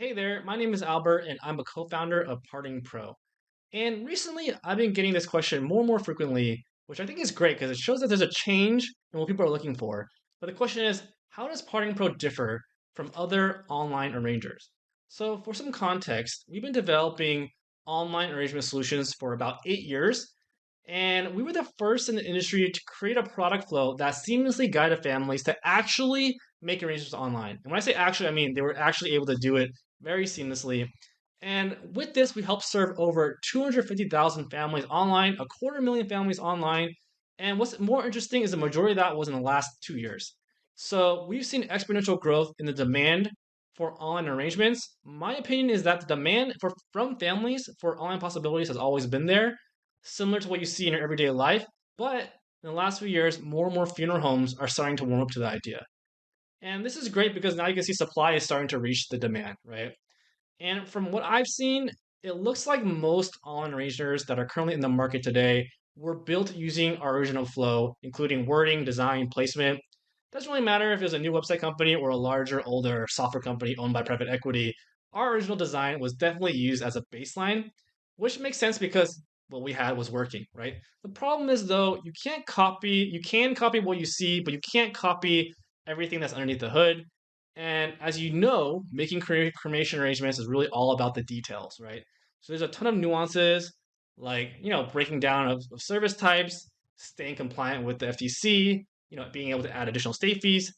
Hey there, my name is Albert and I'm a co-founder of Parting Pro. And recently I've been getting this question more and more frequently, which I think is great because it shows that there's a change in what people are looking for. But the question is, how does Parting Pro differ from other online arrangers? So for some context, we've been developing online arrangement solutions for about 8 years, and we were the first in the industry to create a product flow that seamlessly guided families to actually make arrangements online. And when I say actually, I mean they were actually able to do it very seamlessly. And with this, we helped serve over 250,000 families online, a quarter million families online. And what's more interesting is the majority of that was in the last 2 years. So we've seen exponential growth in the demand for online arrangements. My opinion is that the demand from families for online possibilities has always been there, similar to what you see in your everyday life. But in the last few years, more and more funeral homes are starting to warm up to the idea. And this is great because now you can see supply is starting to reach the demand, right? And from what I've seen, it looks like most all-in arrangers that are currently in the market today were built using our original flow, including wording, design, placement. Doesn't really matter if it was a new website company or a larger, older software company owned by private equity. Our original design was definitely used as a baseline, which makes sense because what we had was working, right? The problem is though, you can copy what you see, but you can't copy everything that's underneath the hood. And as you know, making cremation arrangements is really all about the details, right? So there's a ton of nuances, like breaking down of service types, staying compliant with the FTC, being able to add additional state fees,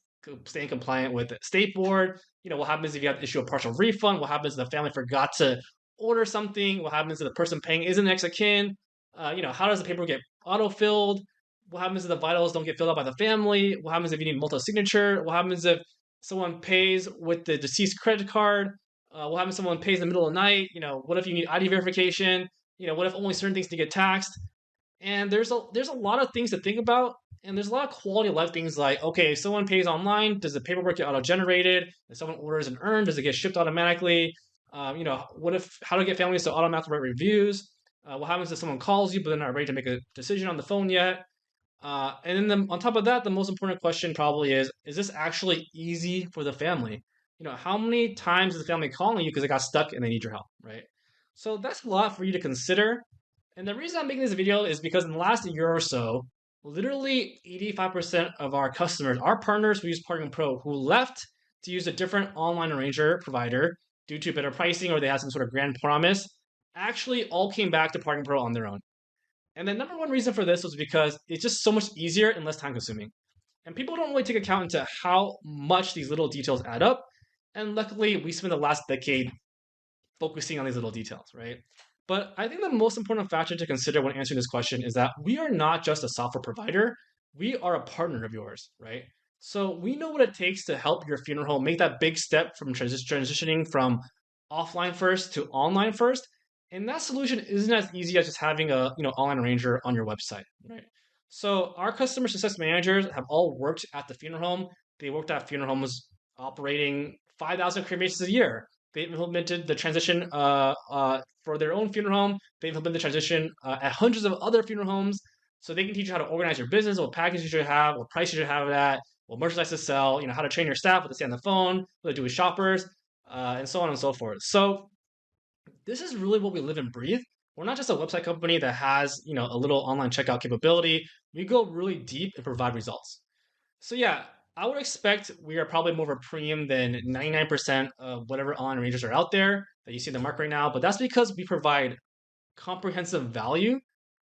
staying compliant with the state board. What happens if you have to issue a partial refund? What happens if the family forgot to order something? What happens if the person paying isn't next of kin? How does the paper get auto-filled? What happens if the vitals don't get filled out by the family? What happens if you need multi-signature? What happens if someone pays with the deceased credit card? What happens if someone pays in the middle of the night? What if you need ID verification? What if only certain things to get taxed? And there's a lot of things to think about, and there's a lot of quality of life things like, okay, if someone pays online, does the paperwork get auto generated? If someone orders an urn, does it get shipped automatically? What if how to get families to automatically write reviews? What happens if someone calls you but they're not ready to make a decision on the phone yet? And then on top of that, the most important question probably is this actually easy for the family? How many times is the family calling you because they got stuck and they need your help, right? So that's a lot for you to consider. And the reason I'm making this video is because in the last year or so, literally 85% of our customers, our partners who use Parking Pro, who left to use a different online arranger provider due to better pricing or they had some sort of grand promise, actually all came back to Parking Pro on their own. And the number one reason for this was because it's just so much easier and less time consuming. And people don't really take account into how much these little details add up. And luckily, we spent the last decade focusing on these little details, right? But I think the most important factor to consider when answering this question is that we are not just a software provider, we are a partner of yours, right? So we know what it takes to help your funeral home make that big step from transitioning from offline first to online first. And that solution isn't as easy as just having a online arranger on your website, right? So our customer success managers have all worked at the funeral home. They worked at funeral homes operating 5,000 cremations a year. They implemented the transition for their own funeral home. They implemented the transition at hundreds of other funeral homes. So they can teach you how to organize your business, what packages you should have, what price you should have it at, what merchandise to sell, how to train your staff, what to say on the phone, what to do with shoppers, and so on and so forth. So this is really what we live and breathe. We're not just a website company that has, a little online checkout capability. We go really deep and provide results. So yeah, I would expect we are probably more of a premium than 99% of whatever online arrangers are out there that you see in the market right now. But that's because we provide comprehensive value.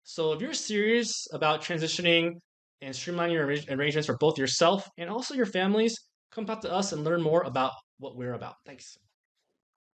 So if you're serious about transitioning and streamlining your arrangements for both yourself and also your families, come talk to us and learn more about what we're about. Thanks.